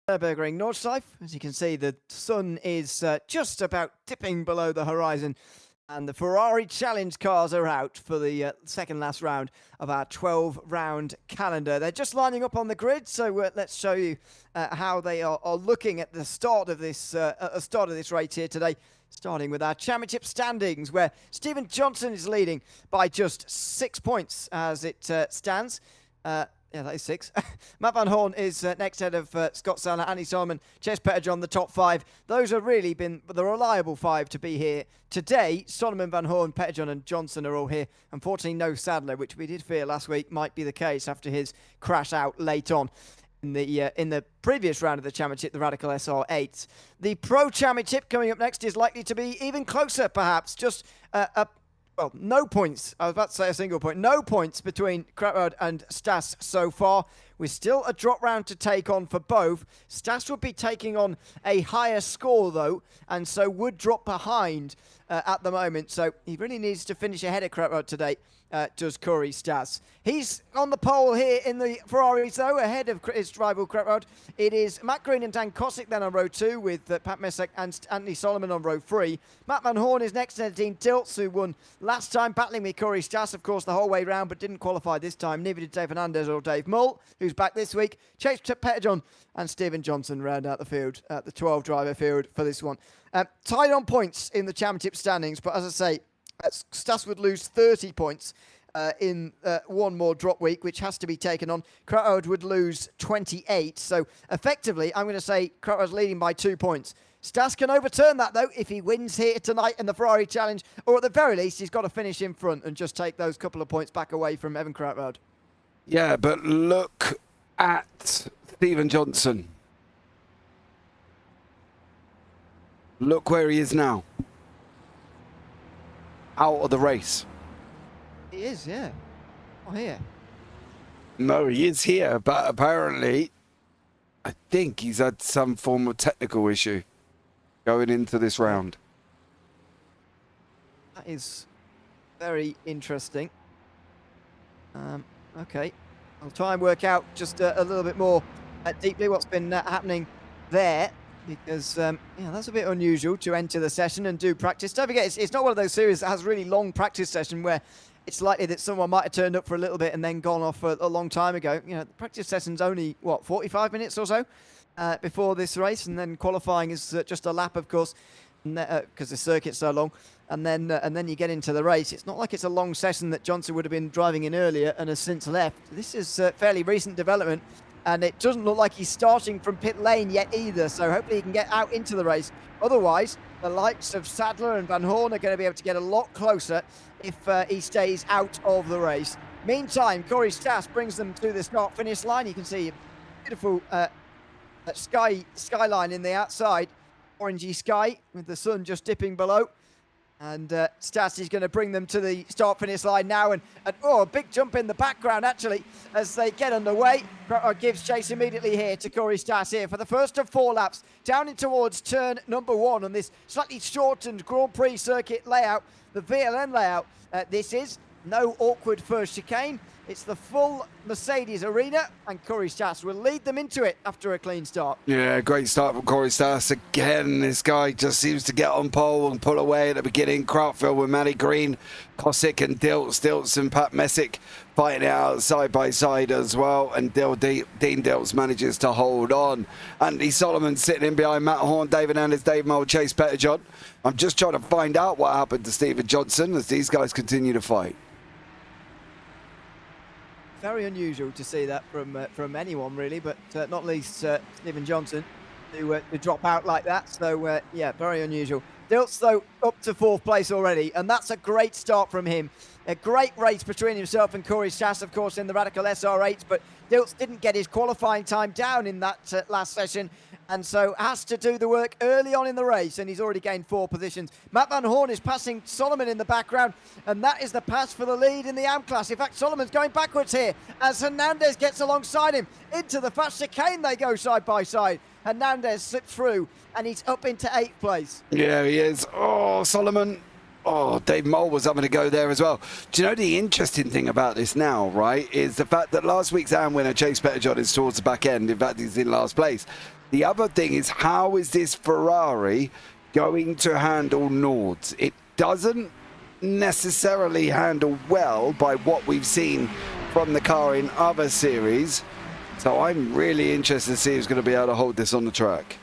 Nurburgring Nordschleife. As you can see, the sun is just about dipping below the horizon, and the Ferrari challenge cars are out for the second last round of our 12-round calendar. They're just lining up on the grid, so let's show you how they are looking at the start of this race here today. Starting with our championship standings, where Stephen Johnson is leading by just 6 points as it stands. Yeah, that is 6. Matt Van Horn is next ahead of Scott Saller, Andy Solomon, Chase Petterjohn, the top 5. Those have really been the reliable 5 to be here today. Solomon, Van Horn, Petterjohn and Johnson are all here. Unfortunately, no Sadler, which we did fear last week might be the case after his crash out late on in the previous round of the championship, the Radical SR8. The Pro Championship coming up next is likely to be even closer, perhaps. Just well, no points. I was about to say a single point. No points between Kratwald and Stas so far. We're still a drop round to take on for both. Stas would be taking on a higher score, though, and so would drop behind at the moment. So he really needs to finish ahead of Kratwald today, does Corey Stas. He's on the pole here in the Ferraris, though, ahead of his rival Kratwald. It is Matt Green and Dan Kosick then on row 2 with Pat Messick and Anthony Solomon on row 3. Matt Van Horn is next to Dean Dilts, who won last time, battling with Corey Stas, of course, the whole way round, but didn't qualify this time. Neither did Dave Hernandez or Dave Mull, who's back this week. Chase Petterjohn and Stephen Johnson round out the field, the 12-driver field for this one. Tied on points in the championship standings, but as I say, Stas would lose 30 points in one more drop week, which has to be taken on. Kratwald would lose 28. So effectively, I'm going to say Kratwald's leading by 2 points. Stas can overturn that, though, if he wins here tonight in the Ferrari Challenge, or at the very least, he's got to finish in front and just take those couple of points back away from Evan Kratwald. Yeah, but look at Stephen Johnson. Look where he is now. Out of the race. He is, yeah. Oh, here. No, he is here, but apparently, I think he's had some form of technical issue going into this round. That is very interesting. Okay. I'll try and work out just a little bit more deeply what's been happening there, because yeah, that's a bit unusual to enter the session and do practice. Don't forget, it's not one of those series that has really long practice session where it's likely that someone might have turned up for a little bit and then gone off a long time ago. You know, the practice session's only, what, 45 minutes or so before this race, and then qualifying is just a lap, of course, because the circuit's so long, and then you get into the race. It's not like it's a long session that Johnson would have been driving in earlier and has since left. This is fairly recent development, and it doesn't look like he's starting from pit lane yet either, so hopefully he can get out into the race. Otherwise, the likes of Sadler and Van Horn are going to be able to get a lot closer if he stays out of the race. Meantime, Corey Stas brings them to the start-finish line. You can see a beautiful skyline in the outside, orangey sky with the sun just dipping below. And Stas is going to bring them to the start-finish line now. And oh, a big jump in the background, actually, as they get underway. Gives chase immediately here to Corey Stas here for the first of 4 laps. Down in towards turn number 1 on this slightly shortened Grand Prix circuit layout, the VLN layout. This is no awkward first chicane. It's the full Mercedes arena, and Corey Stas will lead them into it after a clean start. Yeah, great start from Corey Stas. Again, this guy just seems to get on pole and pull away at the beginning. Craftfield with Matty Green, Kosick and Dilts and Pat Messick fighting it out side by side as well. And Dean Dilts manages to hold on. Andy Solomon sitting in behind Matt Horn, David Anders, Dave Mull, Chase Petterjohn. I'm just trying to find out what happened to Stephen Johnson as these guys continue to fight. Very unusual to see that from anyone, really, but not least Stephen Johnson to drop out like that. So, yeah, very unusual. Dilts, though, up to 4th place already, and that's a great start from him. A great race between himself and Corey Stas, of course, in the Radical SR8, but Dilts didn't get his qualifying time down in that last session, and so has to do the work early on in the race, and he's already gained 4 positions. Matt Van Horn is passing Solomon in the background, and that is the pass for the lead in the AM class. In fact, Solomon's going backwards here as Hernandez gets alongside him. Into the fast chicane they go side by side. Hernandez slips through, and he's up into 8th place. Yeah, he is. Oh, Solomon. Oh, Dave Mull was having to go there as well. Do you know the interesting thing about this now, right, is the fact that last week's AM winner, Chase Petterjohn, is towards the back end. In fact, he's in last place. The other thing is, how is this Ferrari going to handle Nords? It doesn't necessarily handle well by what we've seen from the car in other series. So I'm really interested to see who's going to be able to hold this on the track.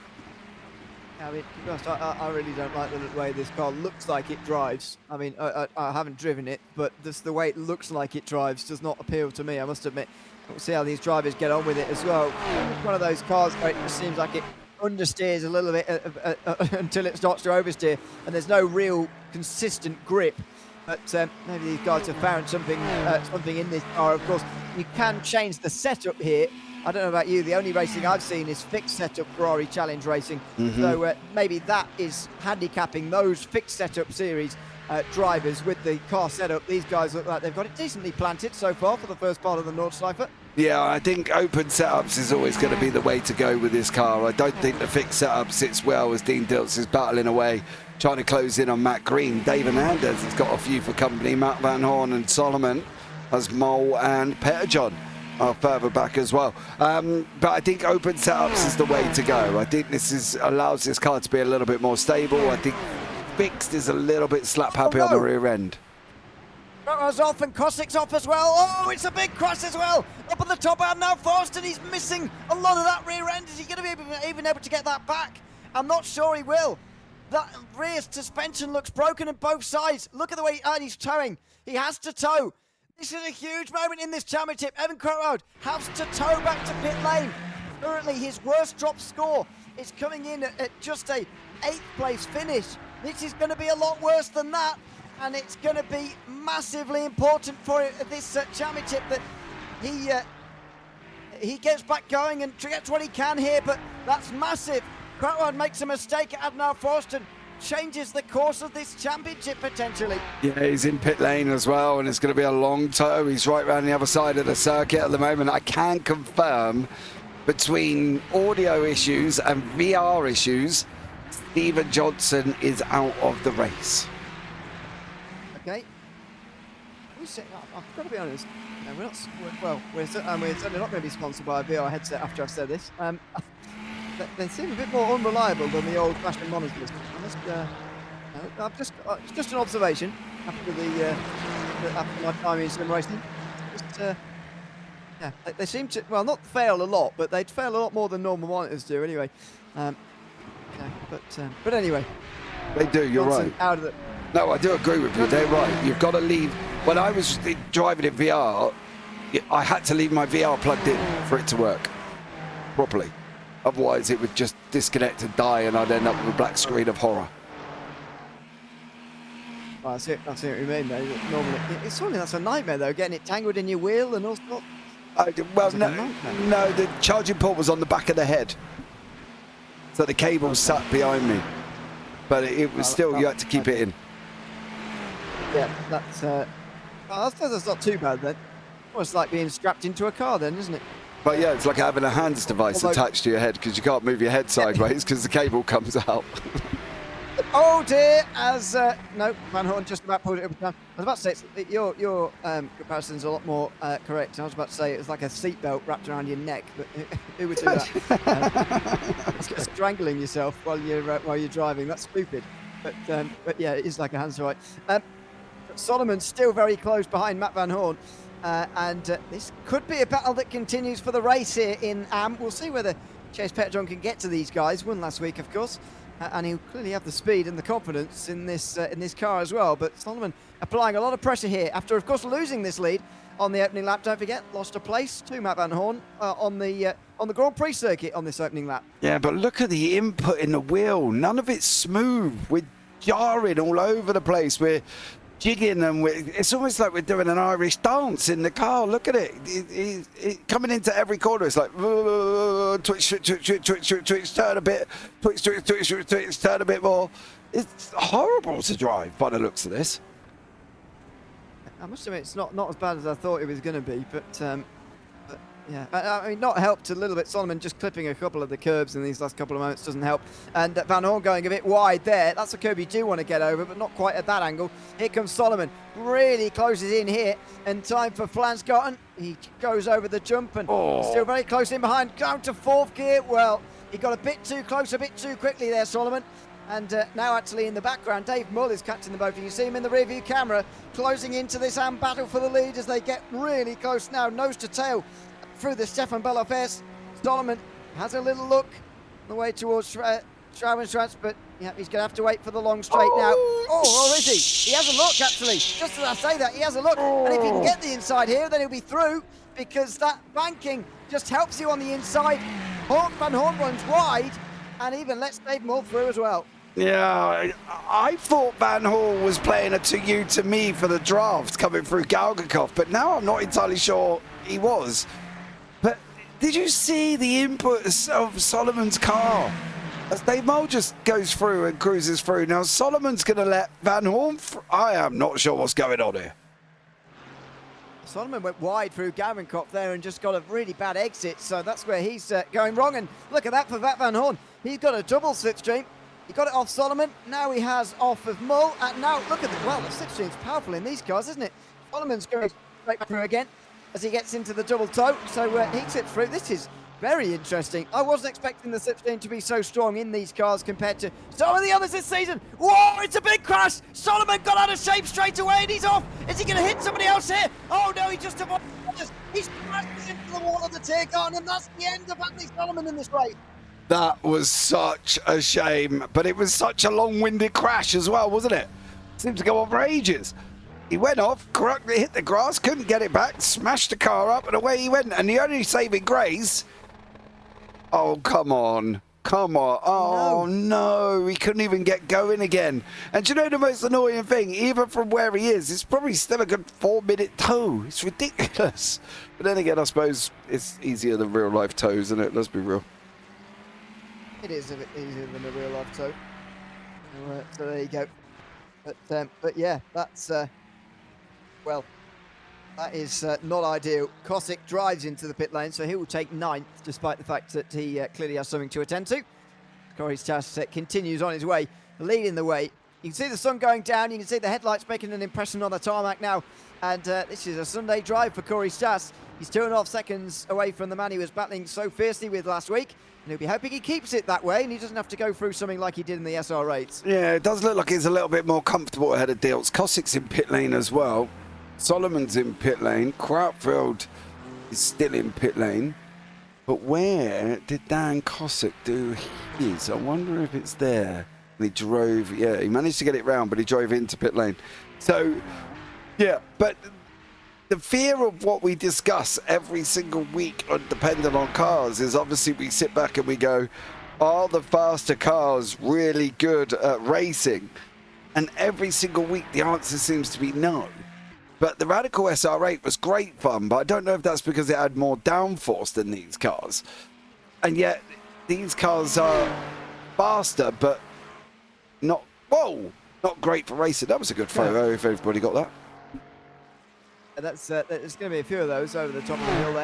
I mean, to be honest, I really don't like the way this car looks like it drives. I mean, I haven't driven it, but just the way it looks like it drives does not appeal to me, I must admit. We'll see how these drivers get on with it as well. It's one of those cars where it just seems like it understeers a little bit until it starts to oversteer, and there's no real consistent grip. But maybe these guys have found something in this car. Of course, you can change the setup here. I don't know about you, the only racing I've seen is fixed setup Ferrari Challenge Racing. So maybe that is handicapping those fixed setup series drivers with the car setup. These guys look like they've got it decently planted so far for the first part of the Nordschleife. Yeah, I think open setups is always going to be the way to go with this car. I don't think the fixed setup sits well as Dean Dilts is battling away, trying to close in on Matt Green. Dave Hernandez has got a few for company. Matt Van Horn and Solomon as Mole and Petterjohn are further back as well. But I think open setups is the way to go. I think this allows this car to be a little bit more stable. I think fixed is a little bit slap happy on the rear end. Rotter's off and Kossik's off as well. Oh, it's a big crash as well. Up at the top and now Forston, he's missing a lot of that rear end. Is he going to be even able to get that back? I'm not sure he will. That rear suspension looks broken on both sides. Look at the way he's towing. He has to tow. This is a huge moment in this championship. Evan Crowd has to tow back to pit lane. Currently, his worst drop score is coming in at just a 8th place finish. This is going to be a lot worse than that. And it's going to be massively important for this championship that he gets back going and gets what he can here, but that's massive. Crowd makes a mistake at Adnan Forston, changes the course of this championship potentially. Yeah, he's in pit lane as well, and it's going to be a long tow. He's right around the other side of the circuit at the moment. I can confirm between audio issues and VR issues, Steven Johnson is out of the race. Okay. I've got to be honest. We're certainly not going to be sponsored by a VR headset after I've said this. They seem a bit more unreliable than the old-fashioned monitors. It's just an observation after my time in sim racing. They seem to not fail a lot, but they'd fail a lot more than normal monitors do anyway. But anyway, they do. You're right. Out of it. No, I do agree with you. They're right. You've got to leave. When I was driving in VR, I had to leave my VR plugged in for it to work properly. Otherwise, it would just disconnect and die, and I'd end up with a black screen of horror. Well, I see what you mean, though. Normally, it's something that's a nightmare, though, getting it tangled in your wheel and all sorts. No, the charging port was on the back of the head. So the cable sat behind me. But it was still, you had to keep it in. Yeah, I suppose that's not too bad then. Well, it's like being strapped into a car then, isn't it? But yeah, it's like having a hands device attached to your head because you can't move your head sideways because the cable comes out. Oh dear, no, Van Horn just about pulled it up. I was about to say, your comparison's a lot more correct. I was about to say it was like a seatbelt wrapped around your neck, but who would do that? Strangling yourself while you're driving, that's stupid. But yeah, it is like a hands device. Solomon's still very close behind Matt Van Horn. And this could be a battle that continues for the race here in Am. We'll see whether Chase Petterjohn can get to these guys. Won last week, of course. And he'll clearly have the speed and the confidence in this car as well. But Solomon applying a lot of pressure here after, of course, losing this lead on the opening lap. Don't forget, lost a place to Matt Van Horn on the Grand Prix circuit on this opening lap. Yeah, but look at the input in the wheel. None of it's smooth. We're jarring all over the place. We're jigging and it's almost like we're doing an Irish dance in the car. Look at it. It coming into every corner. It's like twitch, turn a bit, twitch, turn a bit more. It's horrible to drive by the looks of this. I must admit, it's not as bad as I thought it was going to be, but yeah, I mean, not helped a little bit. Solomon just clipping a couple of the curbs in these last couple of moments doesn't help. And Van Horn going a bit wide there. That's a curb you do want to get over, but not quite at that angle. Here comes Solomon. Really closes in here. And time for Flanscotton. He goes over the jump and still very close in behind. Down to 4th gear. Well, He got a bit too close, a bit too quickly there, Solomon. And now actually in the background, Dave Mull is catching them both. You can see him in the rearview camera, closing into this battle for the lead as they get really close now, nose to tail through the Stefan Bellof. Solomon has a little look on the way towards Schraubensschratz, but yeah, he's going to have to wait for the long straight now. Oh, or is he? He has a look, actually. Just as I say that, he has a look. And if he can get the inside here, then he'll be through, because that banking just helps you on the inside. Van Horn runs wide and even lets Dave Mull through as well. Yeah, I thought Van Horn was playing a to you to me for the draft coming through Galgakov, but now I'm not entirely sure he was. But did you see the input of Solomon's car? As Dave Mull just goes through and cruises through. Now Solomon's going to let Van Horn I am not sure what's going on here. Solomon went wide through Gauwenkopf there and just got a really bad exit, so that's where he's going wrong. And look at that for Van Horn. He's got a double slipstream. He got it off Solomon. Now he has off of Mull. And now look at the slipstream's powerful in these cars, isn't it? Solomon's going straight back through again as he gets into the double toe. So he slips through. This is very interesting. I wasn't expecting the slipstream to be so strong in these cars compared to some of the others this season. Whoa, it's a big crash. Solomon got out of shape straight away and he's off. Is he going to hit somebody else here? Oh no, he just avoided. He's crashed into the wall of the tear garden, and that's the end of Anthony Solomon in this race. That was such a shame, but it was such a long-winded crash as well, wasn't it? Seemed to go on for ages. He went off, correctly hit the grass, couldn't get it back, smashed the car up, and away he went. And the only saving grace... Oh, come on. Come on. Oh, no. He couldn't even get going again. And do you know the most annoying thing? Even from where he is, it's probably still a good 4-minute tow. It's ridiculous. But then again, I suppose it's easier than real-life tows, isn't it? Let's be real. It is a bit easier than a real-life tow. So there you go. But yeah, that's... well... That is not ideal. Kosick drives into the pit lane, so he will take 9th, despite the fact that he clearly has something to attend to. Corey Stas continues on his way, leading the way. You can see the sun going down. You can see the headlights making an impression on the tarmac now. And this is a Sunday drive for Corey Stas. He's 2.5 seconds away from the man he was battling so fiercely with last week. And he'll be hoping he keeps it that way and he doesn't have to go through something like he did in the SR8s. Yeah, it does look like he's a little bit more comfortable ahead of Dilts. Kosick's in pit lane as well. Solomon's in pit lane. Krautfeld is still in pit lane. But where did Dan Kosick do his? I wonder if it's there. And he drove, yeah, he managed to get it round, but he drove into pit lane. So, yeah, but the fear of what we discuss every single week, depending on cars, is obviously we sit back and we go, are the faster cars really good at racing? And every single week the answer seems to be no. But the Radical SR8 was great fun, but I don't know if that's because it had more downforce than these cars. And yet, these cars are faster, but not, not great for racing. That was a good photo, if everybody got that. There's going to be a few of those over the top of the hill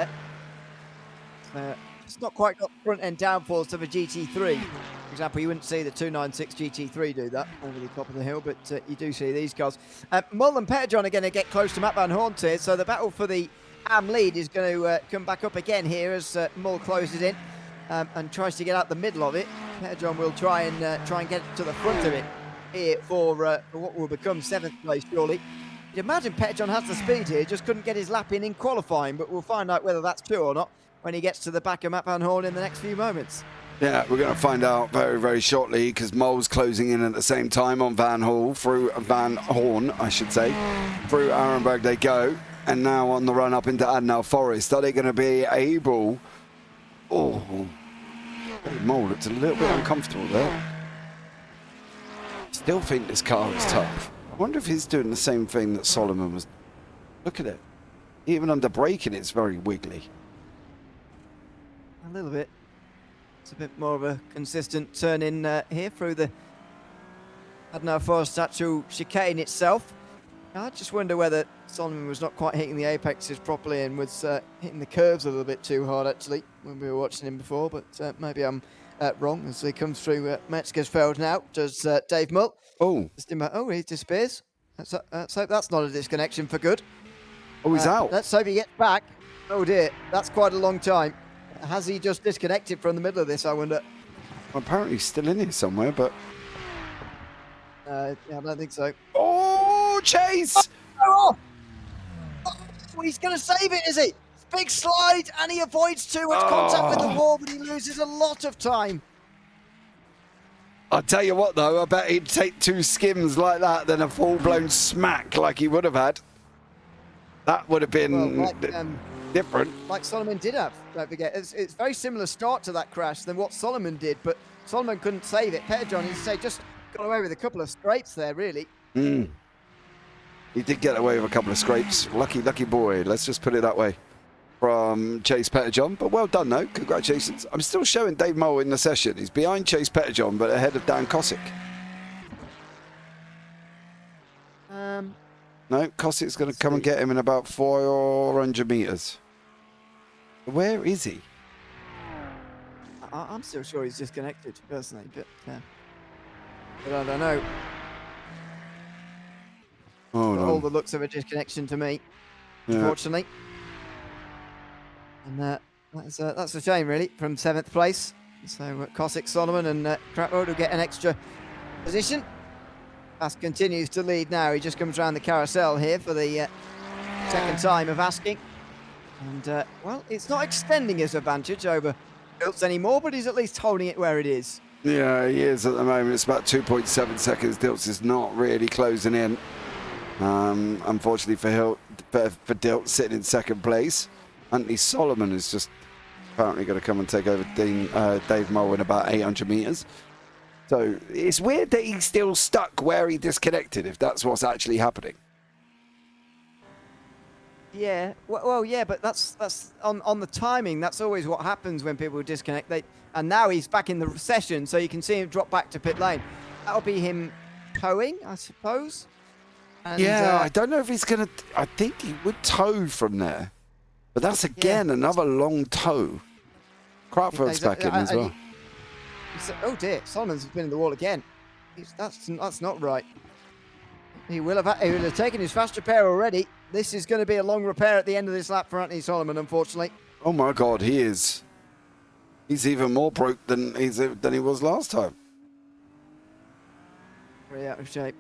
there. It's not quite got front-end downforce of a GT3. For example, you wouldn't see the 296 GT3 do that over the top of the hill, but you do see these cars. Mull and Petterjohn are going to get close to Matt Van Horn here, so the battle for the AM lead is going to come back up again here as Mull closes in and tries to get out the middle of it. Petterjohn will try and get to the front of it here for what will become 7th place, surely. You'd imagine Petterjohn has the speed here, just couldn't get his lap in qualifying, but we'll find out whether that's true or not when he gets to the back of Matt Van Horn in the next few moments. Yeah, we're going to find out very, very shortly because Mull's closing in at the same time on Van Horn, through Arenberg they go. And now on the run up into Adenauer Forest, are they going to be able... Oh, Mull looked a little bit uncomfortable there. Still think this car is tough. I wonder if he's doing the same thing that Solomon was. Look at it. Even under braking, it's very wiggly. A little bit. It's a bit more of a consistent turn in here through the Adenauer Forest actual chicane itself. I just wonder whether Solomon was not quite hitting the apexes properly and was hitting the curves a little bit too hard actually when we were watching him before, but maybe I'm wrong as he comes through Metzgersfeld now. Does Dave Mull. Oh, he disappears. Let's hope that's not a disconnection for good. Oh, he's out. Let's hope he gets back. Oh dear, that's quite a long time. Has he just disconnected from the middle of this, I wonder? Apparently he's still in here somewhere, but... Yeah, I don't think so. Oh, Chase! Oh, he's going to save it, is he? Big slide, and he avoids too much contact with the wall, but he loses a lot of time. I'll tell you what, though, I bet he'd take 2 skims like that than a full-blown smack like he would have had. That would have been different. Like Solomon did have, don't forget. It's very similar start to that crash than what Solomon did, but Solomon couldn't save it. Petterjohn, as you say, just got away with a couple of scrapes there, really. He did get away with a couple of scrapes. Lucky boy, let's just put it that way, from Chase Petterjohn. But well done, though. Congratulations. I'm still showing Dave Moll in the session. He's behind Chase Petterjohn, but ahead of Dan Kosick. No, Kosick's going to come and get him in about 400 metres. Where is he? I'm still sure he's disconnected, personally, but I don't know. Oh, All the looks of a disconnection to me, unfortunately. And that's a shame, really, from 7th place. So Kosick, Solomon, and Kratwood will get an extra position. Ask continues to lead now. He just comes around the carousel here for the second time of asking. And, well, it's not extending his advantage over Dilts anymore, but he's at least holding it where it is. Yeah, he is at the moment. It's about 2.7 seconds. Dilts is not really closing in. Unfortunately for Dilts sitting in 2nd place. Anthony Solomon is just apparently going to come and take over Dave Moll in about 800 metres. So it's weird that he's still stuck where he disconnected, if that's what's actually happening. Yeah, well, yeah, but that's on the timing. That's always what happens when people disconnect. And now he's back in the session, so you can see him drop back to pit lane. That'll be him towing, I suppose. And, yeah, I don't know if he's going to... I think he would tow from there. But that's, again, another long tow. Craftfield's back in as well. Oh, dear. Solomon's been in the wall again. That's not right. He will have taken his fast repair already. This is going to be a long repair at the end of this lap for Anthony Solomon, unfortunately. Oh, my God, he is. He's even more broke than he was last time. Very out of shape.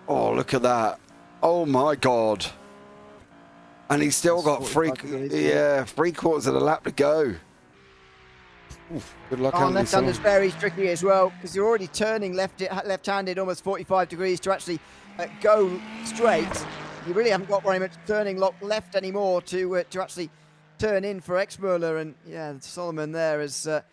Oh, look at that. Oh, my God. And he's still got 3/4 of the lap to go. Oof, good luck, Anthony. Left-hander's very tricky as well, because you're already turning left-handed almost 45 degrees to actually go straight. You really haven't got very much turning left anymore to actually turn in for Exmuller. And yeah, Solomon there is going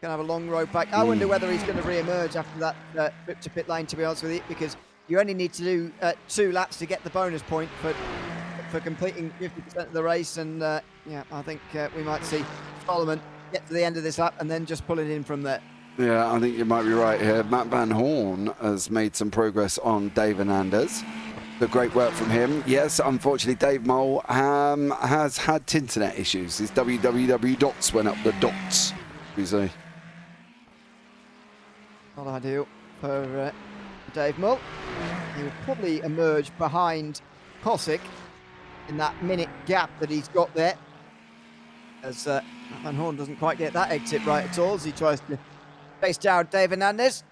to have a long road back. I wonder whether he's going to re-emerge after that trip to pit lane, to be honest with you, because you only need to do 2 laps to get the bonus point for completing 50% of the race. And yeah, I think we might see Solomon get to the end of this lap and then just pull it in from there. Yeah, I think you might be right here. Matt Van Horn has made some progress on Dave Hernandez. The great work from him. Yes, unfortunately, Dave Moll has had internet issues. His www dots went up the dots, you say. Not ideal for Dave Moll. He will probably emerge behind Kosick in that minute gap that he's got there, as Van Horn doesn't quite get that exit right at all as he tries to face down Dave Hernandez.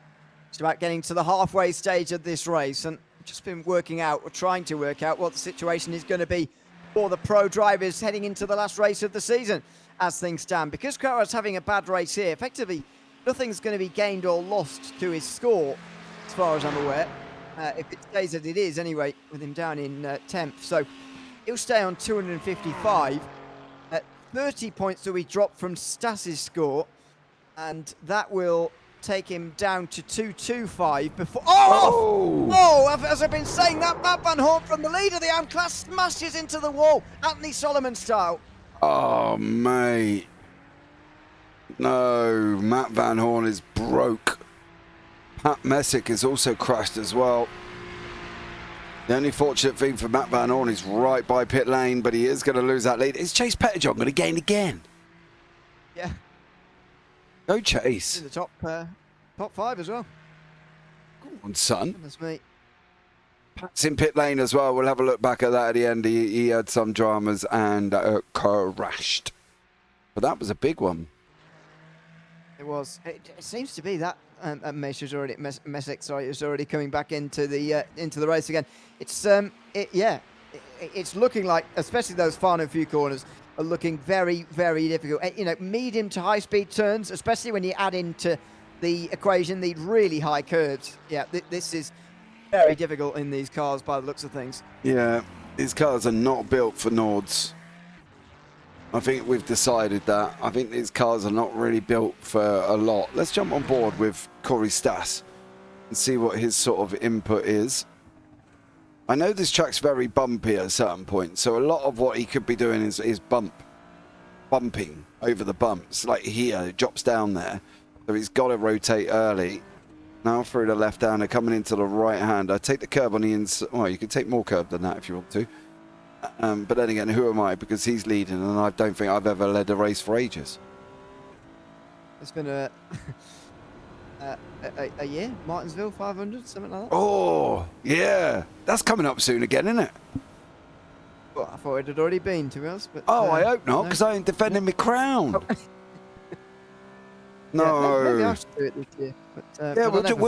It's about getting to the halfway stage of this race, and just been working out, or trying to work out, what the situation is going to be for the pro drivers heading into the last race of the season as things stand. Because Kratwood's having a bad race here, effectively nothing's going to be gained or lost to his score, as far as I'm aware, if it stays as it is anyway, with him down in 10th. So he'll stay on 255. 30 points will be dropped from Stas's score, and that will take him down to 225 before... as I've been saying, that Matt Van Horn from the lead of the AM class smashes into the wall, Anthony Solomon style. Oh, mate. No, Matt Van Horn is broke. Pat Messick is also crashed as well. The only fortunate thing for Matt Van Horn is right by pit lane, but he is going to lose that lead. Is Chase Petterjohn going to gain again? Yeah. Go Chase. In the top 5 as well. Go on, son. Goodness me. Pat's in pit lane as well. We'll have a look back at that at the end. He had some dramas and crashed. But that was a big one. It was. It seems to be that Mesh is already Messick, sorry, is already coming back into the race again. It's it's looking like, especially those final few corners, are looking very, very difficult. You know, medium to high speed turns, especially when you add into the equation the really high curves. Yeah, this is very difficult in these cars by the looks of things. Yeah, these cars are not built for Nords. I think we've decided that. I think these cars are not really built for a lot. Let's jump on board with Corey Stas and see what his sort of input is. I know this track's very bumpy at a certain point, so a lot of what he could be doing is bumping over the bumps. Like here, it drops down there, so he's got to rotate early. Now through the left-hander, coming into the right-hander. Take the curb on the inside. Well, you can take more curb than that if you want to. But then again, who am I? Because he's leading, and I don't think I've ever led a race for ages. It's been a year, Martinsville 500, something like that. Oh, yeah. That's coming up soon again, isn't it? Well, I thought it had already been, to be honest. But, oh, I hope not, no. because I ain't defending my crown. Oh. No. Yeah, maybe I should do it this year. But, yeah, but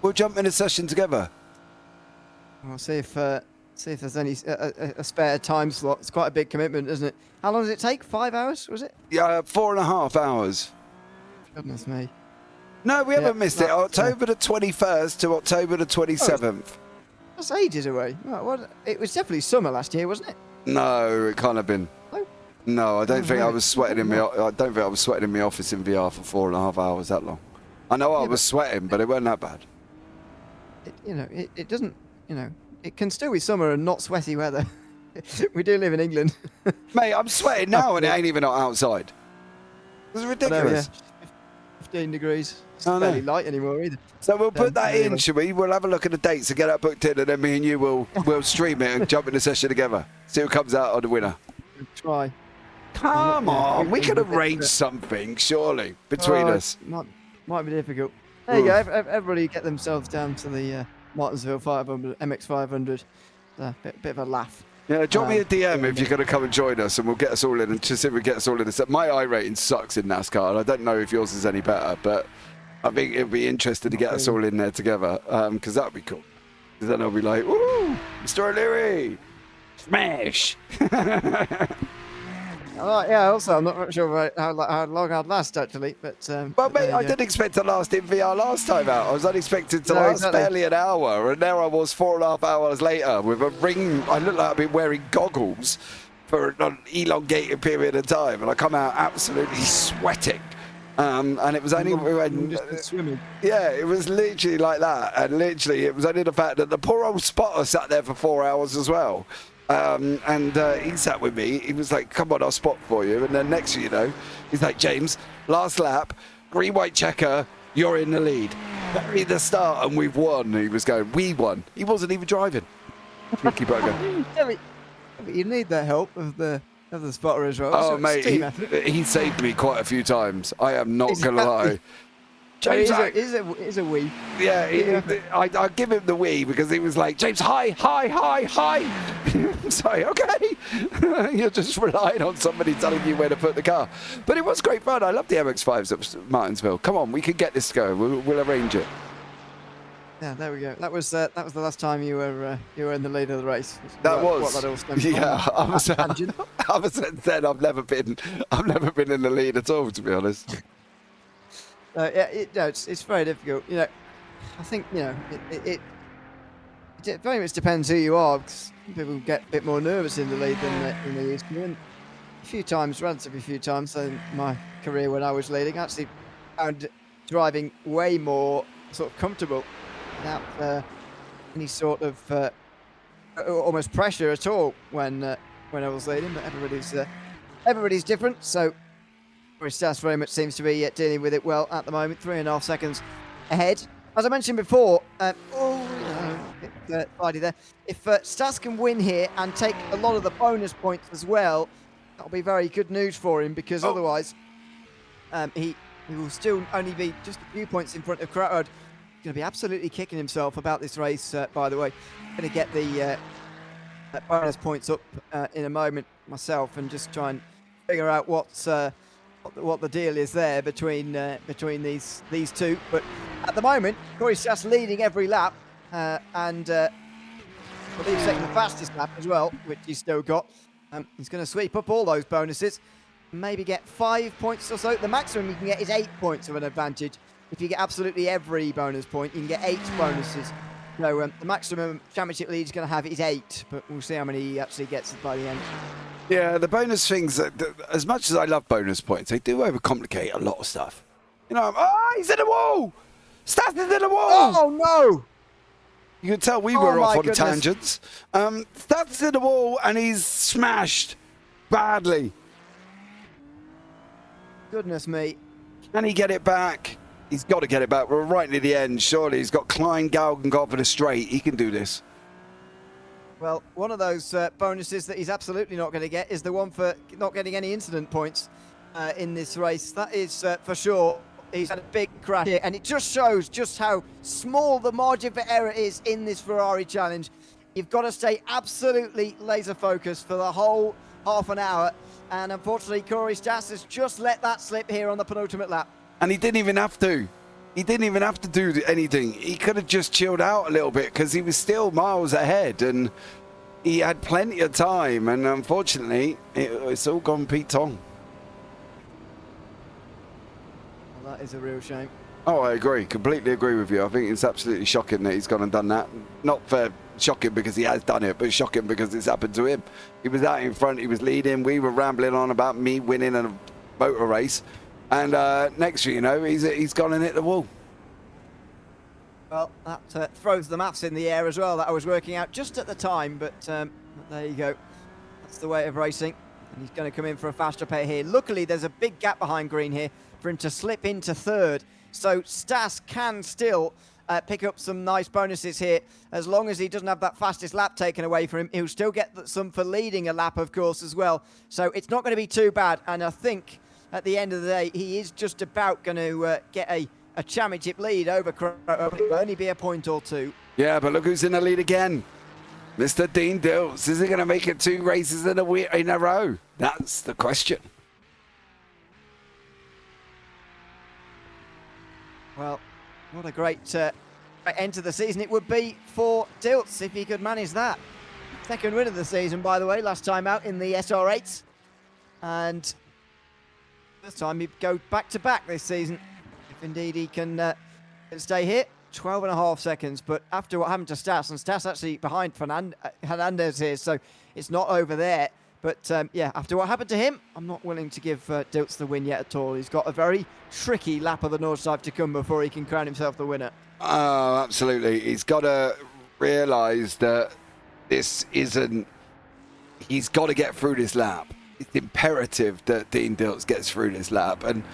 we'll jump in a session together. We'll see if there's any a spare time slot. It's quite a big commitment, isn't it? How long does it take? 5 hours, was it? Yeah, 4.5 hours. Goodness me. No, we haven't missed it. October the 21st to October the 27th. That's ages away. What? It was definitely summer last year, wasn't it? No, it can't have been. No. No, I don't think I really? was sweating in my. I don't think I was sweating in my office in VR for 4.5 hours that long. I know I was sweating, but it wasn't that bad. It doesn't. It can still be summer and not sweaty weather. We do live in England. Mate, I'm sweating now and it ain't even outside. It's ridiculous. I know, yeah. 15 degrees. It's I know. barely light anymore either. So we'll put that in, anyway. shall we? We'll have a look at the dates and get that booked in, and then me and you will stream it and jump in the session together. See who comes out on the winner. We'll try. Come on, we could arrange something, surely, between us. Might be difficult. There you go. Everybody get themselves down to the Martinsville 500, MX 500. A bit of a laugh. Yeah, drop me a DM if you're going to come and join us, and we'll get us all in, and just see if we get us all in. My iRating sucks in NASCAR, and I don't know if yours is any better, but I think it'd be interesting to get us all in there together, because that would be cool. Because then I'll be like, woo, Mr. O'Leary, smash! Yeah, also, I'm not sure how long I'd last, actually. But well, mate, I didn't expect to last in VR last time out. I was only expecting to last barely an hour, and there I was 4.5 hours later with a ring. I looked like I've been wearing goggles for an elongated period of time, and I come out absolutely sweating. And it was only when swimming. Yeah, it was literally like that, and literally it was only the fact that the poor old spotter sat there for 4 hours as well. And he sat with me. He was like, come on, I'll spot for you. And then next thing you know, he's like, James, last lap, green, white checker, you're in the lead. Very the start, and we've won. He was going, we won. He wasn't even driving. Ricky Bugger. Yeah, but you need the help of the spotter as well. Oh, So mate, he saved me quite a few times. I am not going to lie. James, is a wee. Yeah, I give him the wee because he was like, James, hi. Sorry, okay. You're just relying on somebody telling you where to put the car. But it was great fun. I love the MX-5s at Martinsville. Come on, we can get this going. We'll arrange it. Yeah, there we go. That was the last time you were in the lead of the race. That was. What that all stemmed yeah. from. Ever since then, I've never been in the lead at all, to be honest. It's very difficult. I think it very much depends who you are. Because people get a bit more nervous in the lead than they used to. And relatively few times in my career when I was leading, I actually found driving way more sort of comfortable without any sort of almost pressure at all when I was leading. But everybody's different, so. Stas very much seems to be dealing with it well at the moment. 3.5 seconds ahead. As I mentioned before, Friday there. If Stas can win here and take a lot of the bonus points as well, that'll be very good news for him, because otherwise he will still only be just a few points in front of Crowd. He's going to be absolutely kicking himself about this race, by the way. Going to get the bonus points up in a moment myself and just try and figure out what's what the deal is there between these two. But at the moment, Corey's just leading every lap, and I believe second the fastest lap as well, which he's still got. He's going to sweep up all those bonuses, maybe get 5 points or so. The maximum you can get is 8 points of an advantage. If you get absolutely every bonus point, you can get 8 bonuses. So the maximum championship lead he's going to have is 8, but we'll see how many he actually gets by the end. Yeah, the bonus things, as much as I love bonus points, they do overcomplicate a lot of stuff. You know, he's in the wall! Stats is in the wall! Oh, no! You can tell we were off on goodness. tangents. Stats in the wall, and he's smashed badly. Goodness me. Can he get it back? He's got to get it back. We're right near the end, surely. He's got Klein, Galgengoff, and a straight. He can do this. Well, one of those bonuses that he's absolutely not going to get is the one for not getting any incident points in this race. That is for sure. He's had a big crash here, and it just shows just how small the margin for error is in this Ferrari challenge. You've got to stay absolutely laser focused for the whole half an hour, and unfortunately, Corey Stas has just let that slip here on the penultimate lap. And he didn't even have to. He didn't even have to do anything. He could have just chilled out a little bit because he was still miles ahead and he had plenty of time. And unfortunately, it's all gone Pete Tong. Well, that is a real shame. Oh, I agree. Completely agree with you. I think it's absolutely shocking that he's gone and done that. Not for shocking because he has done it, but shocking because it's happened to him. He was out in front. He was leading. We were rambling on about me winning a motor race. And next thing you know, he's gone and hit the wall. Well, that throws the maths in the air as well that I was working out just at the time, but there you go. That's the way of racing. And he's going to come in for a faster pair here. Luckily, there's a big gap behind Green here for him to slip into third. So Stas can still pick up some nice bonuses here. As long as he doesn't have that fastest lap taken away from him, he'll still get some for leading a lap, of course, as well. So it's not going to be too bad. And I think at the end of the day, he is just about going to get a championship lead over Crow. It'll only be a point or two. Yeah, but look who's in the lead again. Mr. Dean Dilts. Is he going to make it 2 races in a row? That's the question. Well, what a great end to the season it would be for Dilts if he could manage that. Second win of the season, by the way, last time out in the SR8s. And this time he'd go back-to-back this season. If indeed he can stay here. 12.5 seconds, but after what happened to Stas, and Stas actually behind Hernandez here, so it's not over there. But yeah, after what happened to him, I'm not willing to give Dilts the win yet at all. He's got a very tricky lap of the North Side to come before he can crown himself the winner. Oh, absolutely. He's got to realise that this isn't... He's got to get through this lap. It's imperative that Dean Dilts gets through this lap. And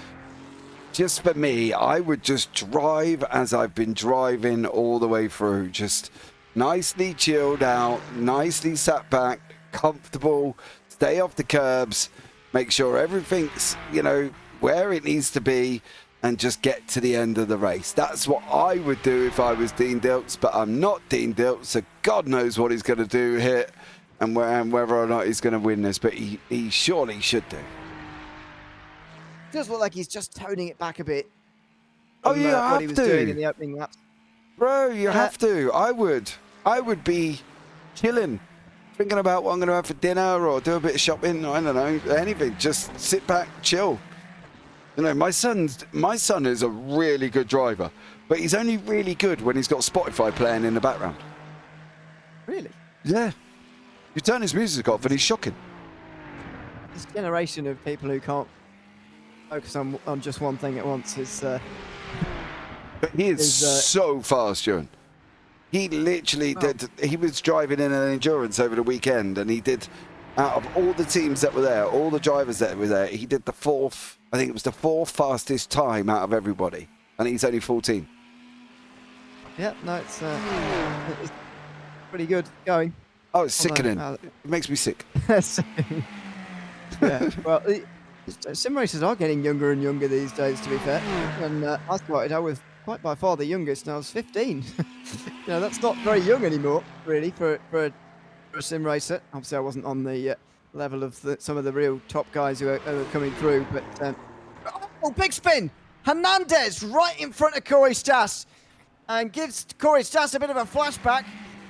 just for me, I would just drive as I've been driving all the way through. Just nicely chilled out, nicely sat back, comfortable, stay off the curbs, make sure everything's, you know, where it needs to be, and just get to the end of the race. That's what I would do if I was Dean Dilts, but I'm not Dean Dilts, so God knows what he's going to do here and whether or not he's going to win this, but he surely should do. It does look like he's just toning it back a bit. Oh, you have what he was to. doing in the opening laps. Bro, you have to. I would be chilling, thinking about what I'm going to have for dinner or do a bit of shopping. I don't know, anything. Just sit back, chill. You know, my son is a really good driver, but he's only really good when he's got Spotify playing in the background. Really? Yeah. You turn his music off and he's shocking. This generation of people who can't focus on just one thing at once is... But he is so fast, Ewan. He literally did... He was driving in an endurance over the weekend, and he did... Out of all the teams that were there, all the drivers that were there, he did the 4th... I think it was the 4th fastest time out of everybody. And he's only 14. Yeah, no, it's pretty good going. Oh, it's sickening. It makes me sick. Yeah, well, sim racers are getting younger and younger these days, to be fair. And I started, I was quite by far the youngest, and I was 15. You know, that's not very young anymore, really, for a sim racer. Obviously, I wasn't on the level of some of the real top guys who are coming through, but Oh, big spin. Hernandez right in front of Corey Stas and gives Corey Stas a bit of a flashback.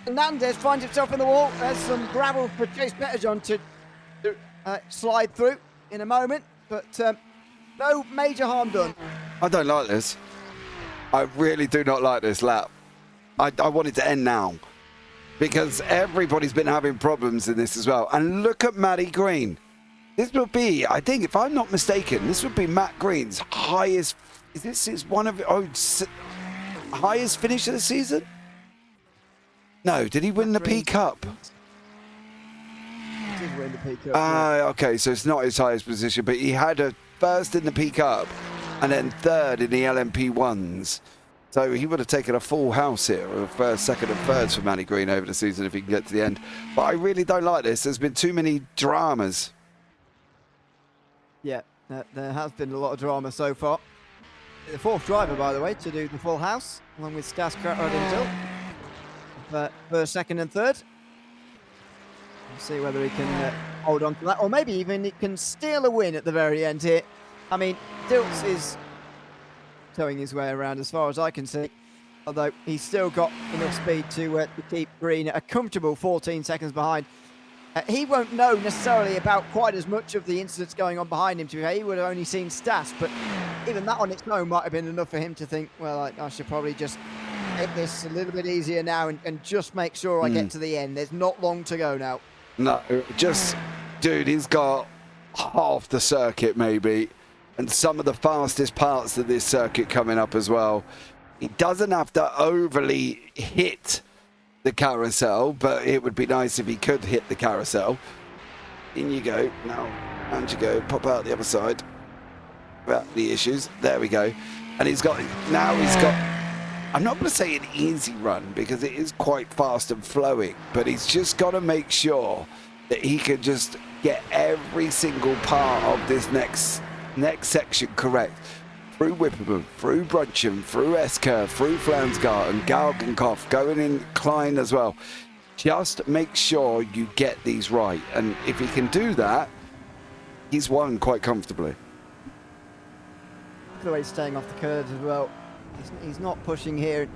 Hernandez finds himself in the wall. There's some gravel for Chase Petterjohn to slide through in a moment, but no major harm done. I don't like this. I really do not like this lap. I want it to end now because everybody's been having problems in this as well. And look at Matty Green. This will be, I think, if I'm not mistaken, this would be Matt Green's highest. Is this is one of highest finish of the season? No, did he win the P Cup? He did win the P Cup. Okay, so it's not his highest position, but he had a first in the P Cup and then third in the LMP1s. So he would have taken a full house here of first, second and thirds for Matty Green over the season if he can get to the end. But I really don't like this. There's been too many dramas. Yeah, there has been a lot of drama so far. The fourth driver, by the way, to do the full house, along with Stas, Krautwald and Dilt. First, second and third. We'll see whether he can hold on to that, or maybe even he can steal a win at the very end here. I mean, Dilts is towing his way around as far as I can see, although he's still got enough speed to keep Green at a comfortable 14 seconds behind. He won't know necessarily about quite as much of the incidents going on behind him. He would have only seen Stas, but even that on its own might have been enough for him to think, well, I should probably just make this a little bit easier now and just make sure I get to the end. There's not long to go now. No, just, dude, he's got half the circuit maybe, and some of the fastest parts of this circuit coming up as well. He doesn't have to overly hit the carousel, but it would be nice if he could hit the carousel. In you go. Now, and you go. Pop out the other side. Without the issues. There we go. And he's got, I'm not going to say an easy run because it is quite fast and flowing, but he's just got to make sure that he can just get every single part of this next section correct. Through Whipperman, through Brunchen, through S-Curve, through Flansgarten, Galgenkopf, going in Klein as well. Just make sure you get these right. And if he can do that, he's won quite comfortably. Look at the way he's staying off the curves as well. He's not pushing here.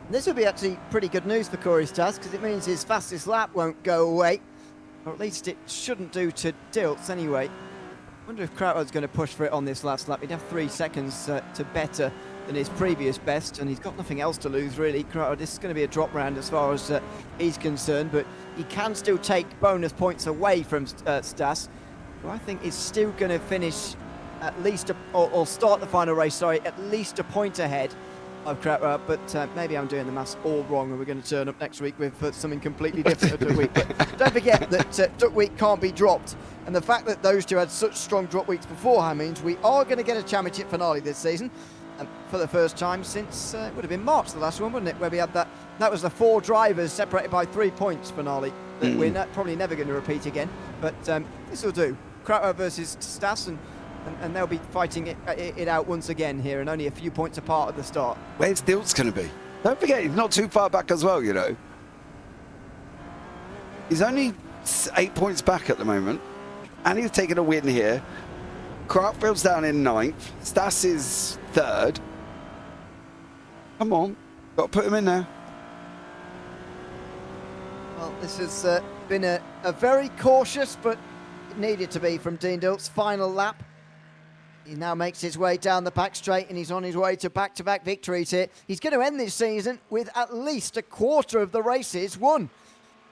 This will be actually pretty good news for Corey Stas because it means his fastest lap won't go away. Or at least it shouldn't do to Dilts anyway. I wonder if Krautwald's going to push for it on this last lap. He'd have 3 seconds to better than his previous best, and he's got nothing else to lose, really. Krautwald, this is going to be a drop round as far as he's concerned, but he can still take bonus points away from Stas, who I think is still going to finish at least, or start the final race, sorry, at least a point ahead of Krautwald, but maybe I'm doing the maths all wrong and we're going to turn up next week with something completely different at Duck Week. But don't forget that Duck Week can't be dropped, and the fact that those two had such strong drop weeks beforehand means we are going to get a championship finale this season for the first time since it would have been March, the last one, wouldn't it, where we had that was the 4 drivers separated by 3 points finale that we're probably never going to repeat again, but this will do. Krautwald versus Stas, and they'll be fighting it out once again here, and only a few points apart at the start. Where's Dilts going to be? Don't forget, he's not too far back as well, you know. He's only 8 points back at the moment, and he's taken a win here. Krautwald's down in 9th. Stas is 3rd. Come on, got to put him in there. Well, this has been a very cautious, but it needed to be from Dean Dilts' final lap. He now makes his way down the back straight, and he's on his way to back-to-back victories here. He's going to end this season with at least a quarter of the races won.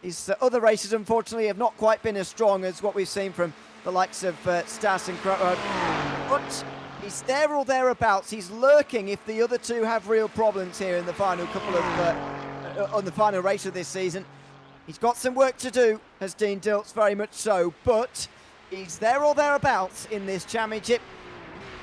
His other races, unfortunately, have not quite been as strong as what we've seen from the likes of Stas and Krautwald. But he's there or thereabouts. He's lurking if the other two have real problems here in the final couple of on the final race of this season. He's got some work to do, has Dean Dilts, very much so, but he's there or thereabouts in this championship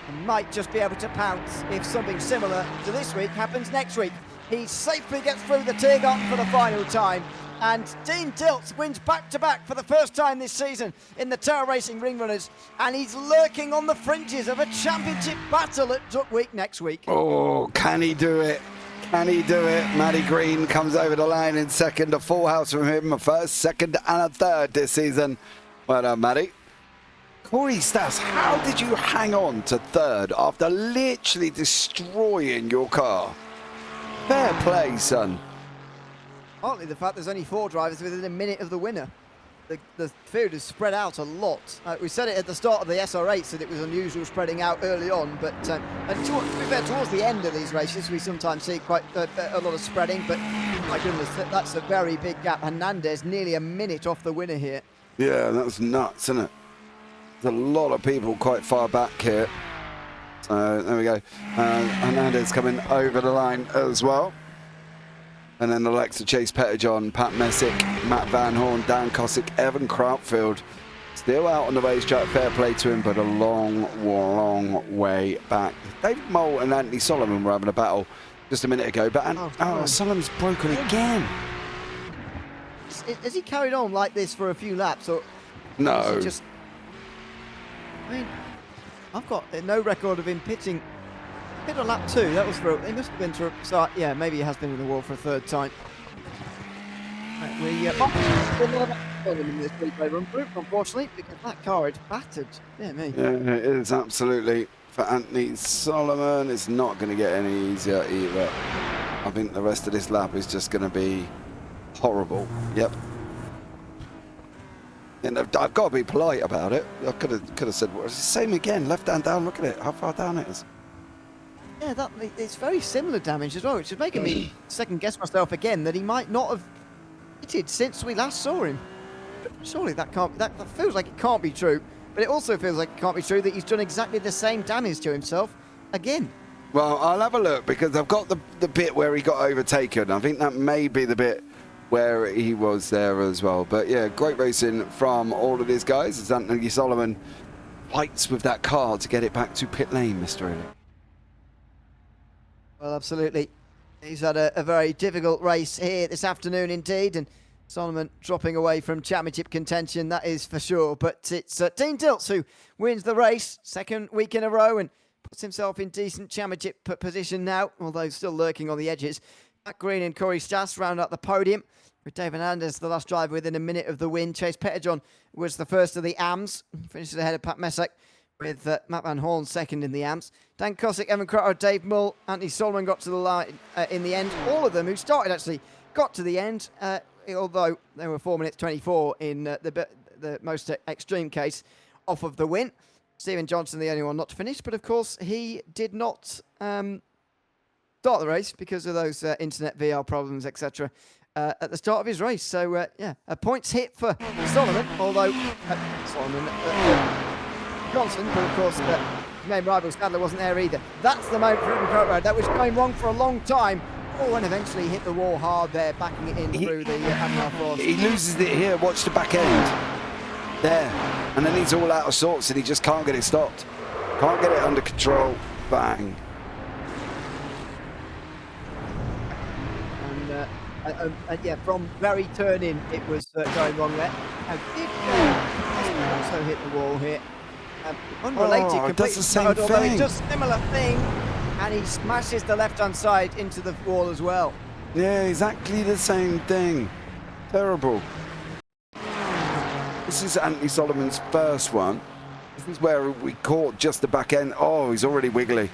and might just be able to pounce if something similar to this week happens next week. He safely gets through the Tiergarten for the final time, and Dean Dilts wins back-to-back for the first time this season in the Tower Racing Ring Runners, and he's lurking on the fringes of a championship battle at Duck Week next week. Oh, can he do it? Can he do it? Matty Green comes over the line in second. A full house from him, a first, second and a third this season. Well done, Matty. Corey Stas, how did you hang on to third after literally destroying your car? Fair play, son. Partly the fact there's only 4 drivers within a minute of the winner. The field is spread out a lot. We said it at the start of the SR8 that it was unusual spreading out early on, but to be fair, towards the end of these races, we sometimes see quite a lot of spreading, but my goodness, that's a very big gap. Hernandez nearly a minute off the winner here. Yeah, that's nuts, isn't it? There's a lot of people quite far back here. So there we go. Hernandez coming over the line as well. And then Alexa Chase Petterjohn, Pat Messick, Matt Van Horn, Dan Cosick, Evan Krautfield. Still out on the racetrack, fair play to him, but a long, long way back. David Mole and Anthony Solomon were having a battle just a minute ago, but Solomon's broken again. Has he carried on like this for a few laps? Or no. Just, I mean, I've got no record of him pitting. Hit on lap 2, that was for, he must have been to, so yeah, maybe he has been in the wall for a 3rd time. Right, we in this run group, unfortunately, because that car is battered. Yeah, me. Yeah, it is absolutely. For Anthony Solomon, it's not going to get any easier either. I think the rest of this lap is just going to be horrible. Yep. And I've got to be polite about it. I could have said, well, it's the same again, left hand down, look at it, how far down it is. Yeah, it's very similar damage as well, which is making me second guess myself again that he might not have hitted since we last saw him. Surely that feels like it can't be true, but it also feels like it can't be true that he's done exactly the same damage to himself again. Well, I'll have a look because I've got the bit where he got overtaken. I think that may be the bit where he was there as well. But yeah, great racing from all of these guys as Anthony Solomon fights with that car to get it back to pit lane, Mr. Ely. Well, absolutely. He's had a very difficult race here this afternoon indeed, and Solomon dropping away from championship contention, that is for sure. But it's Dean Dilts who wins the race, 2nd week in a row, and puts himself in decent championship position now, although still lurking on the edges. Matt Green and Corey Stas round out the podium, with David Hernandez, the last driver, within a minute of the win. Chase Petterjohn was the first of the AMs, finishes ahead of Pat Messick, with Matt Van Horn 2nd in the AMs. Dan Cosick, Evan Crowder, Dave Mull, Anthony Solomon got to the line in the end. All of them who started actually got to the end, although they were 4 minutes 24 in the most extreme case off of the win. Stephen Johnson, the only one not to finish, but of course he did not start the race because of those internet VR problems, etc. At the start of his race. So yeah, a points hit for Solomon, although Johnson, but of course main rival Stadler wasn't there either. That's the moment for Evan Crowder. That was going wrong for a long time. Oh, and eventually hit the wall hard there, backing it in through the Admiral Frost. He loses it here. Watch the back end. There. And then he's all out of sorts and he just can't get it stopped. Can't get it under control. Bang. And yeah, from very turn in, it was going wrong there. And did also hit the wall here. Unrelated, it does the same although thing. it does a similar thing, and he smashes the left-hand side into the wall as well. Yeah, exactly the same thing. Terrible. This is Anthony Solomon's first one. This is where we caught just the back end. Oh, he's already wiggly.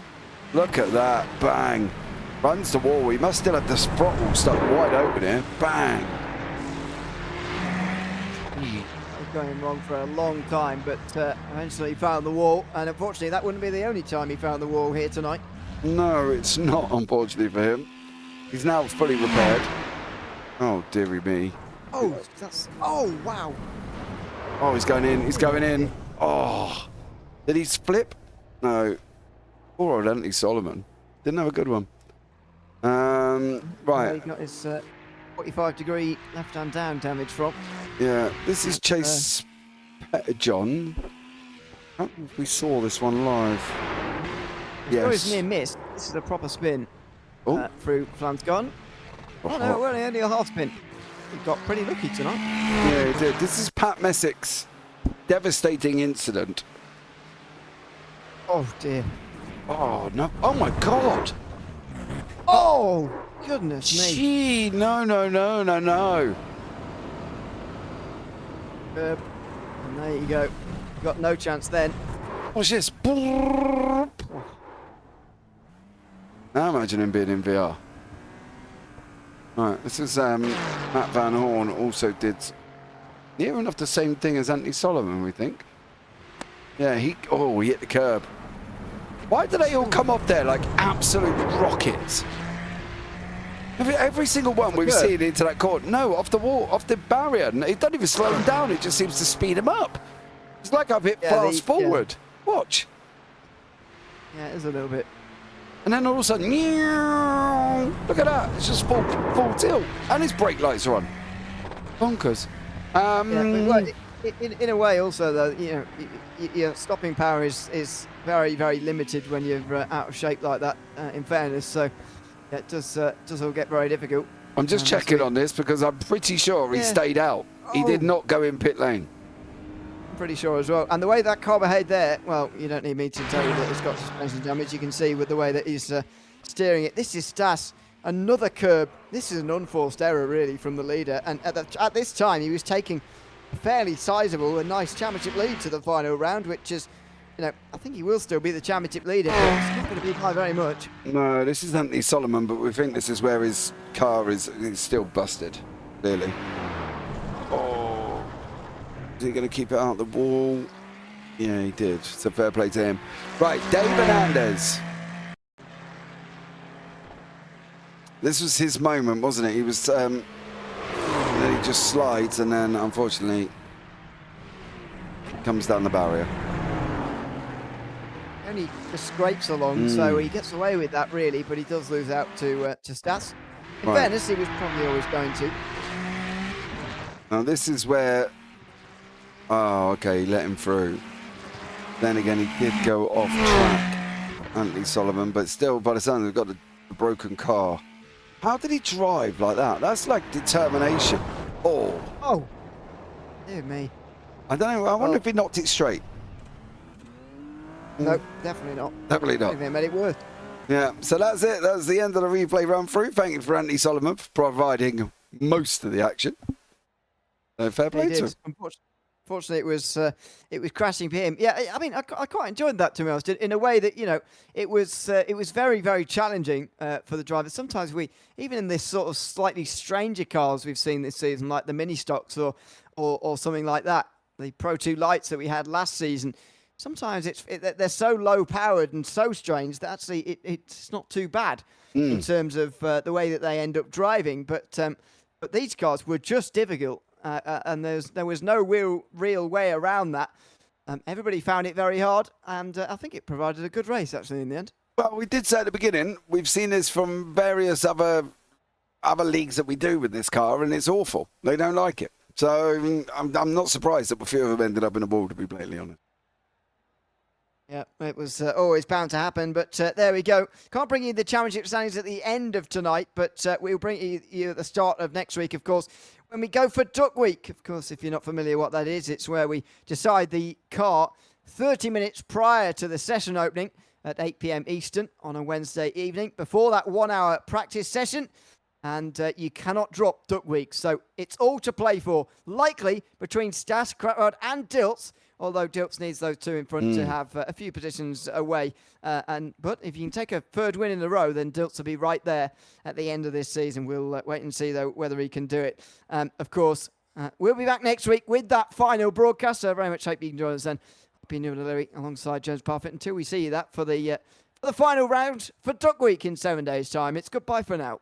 Look at that. Bang. Runs the wall. He must still have the throttle stuck wide open here. Bang. Going wrong for a long time, but eventually found the wall, and unfortunately that wouldn't be the only time he found the wall here tonight. No, it's not, unfortunately for him. He's now fully repaired. Oh, dearie me. Oh, wow. Oh, he's going in, he's going in. Oh, did he flip? No. Poor old Anthony Solomon. Didn't have a good one. Right. He got his 45-degree left-hand down damage from. Yeah, this is Chase Petterjohn. I don't know if we saw this one live. Yes. It's near miss. This is a proper spin through Flansgone. Oh no, only a half spin. He got pretty lucky tonight. Yeah, he did. This is Pat Messick's devastating incident. Oh dear. Oh no! Oh my God! Oh goodness me! Gee, no! And there you go. Got no chance then. Watch this. Now imagine him being in VR. Right, this is Matt Van Horn also did near enough the same thing as Anthony Solomon, we think. Yeah, he hit the curb. Why do they all come up there like absolute rockets? Every single one we've seen into that corner. No, off the wall, off the barrier. It doesn't even slow them down. It just seems to speed them up. It's like I've hit fast forward. Yeah. Watch. Yeah, it is a little bit. And then all of a sudden, look at that. It's just full tilt. And his brake lights are on. Bonkers. In a way also, though, your stopping power is very, very limited when you're out of shape like that, in fairness. So yeah, it does all get very difficult. I'm just checking on this because I'm pretty sure he stayed out. He did not go in pit lane. Pretty sure as well. And the way that car behaved there, well, you don't need me to tell you that it's got suspension damage. You can see with the way that he's steering it. This is Stas, another curb. This is an unforced error, really, from the leader. And at this time, he was taking a fairly sizable and nice championship lead to the final round, which is, I think he will still be the championship leader, but it's not going to be by very much. No, this is Anthony Solomon, but we think this is where his car is still busted, clearly. Is he going to keep it out the wall? Yeah, he did. So fair play to him. Right, Dave Hernandez. This was his moment, wasn't it? He was, then he just slides and then, unfortunately, comes down the barrier. Only just scrapes along, so he gets away with that, really, but he does lose out to Stas. In fairness, he was probably always going to. Now, this is where... Oh, okay, he let him through. Then again, he did go off track, Anthony Solomon, but still, by the time we've got the broken car. How did he drive like that? That's like determination. Oh, dear me. I don't know. I wonder if he knocked it straight. No, definitely not. Definitely not. He made it worse. Yeah, so that's it. That's the end of the replay run through. Thank you for Anthony Solomon for providing most of the action. Fair play to him. Fortunately, it was crashing for him. Yeah, I mean, I quite enjoyed that, to be honest, in a way that, it was very, very challenging for the drivers. Sometimes even in this sort of slightly stranger cars we've seen this season, like the mini stocks or something like that, the Pro 2 lights that we had last season, sometimes they're so low powered and so strange that actually it's not too bad in terms of the way that they end up driving. But these cars were just difficult. And there was no real way around that. Everybody found it very hard, and I think it provided a good race, actually, in the end. Well, we did say at the beginning, we've seen this from various other leagues that we do with this car, and it's awful. They don't like it. So I'm not surprised that a few of them ended up in a wall, to be blatantly honest. Yeah, it was always bound to happen, but there we go. Can't bring you the championship standings at the end of tonight, but we'll bring you at the start of next week, of course, when we go for Duck Week. Of course, if you're not familiar what that is, it's where we decide the car 30 minutes prior to the session opening at 8 p.m. Eastern on a Wednesday evening, before that 1-hour practice session. And you cannot drop Duck Week. So it's all to play for. Likely between Stas, Kratwald and Dilts, although Dilts needs those two in front to have a few positions away. But if you can take a third win in a row, then Dilts will be right there at the end of this season. We'll wait and see, though, whether he can do it. Of course, we'll be back next week with that final broadcast. So I very much hope you can join us then. I'll be Neil O'Leary alongside James Parfitt until we see you that for the final round for Duck Week in 7 days' time. It's goodbye for now.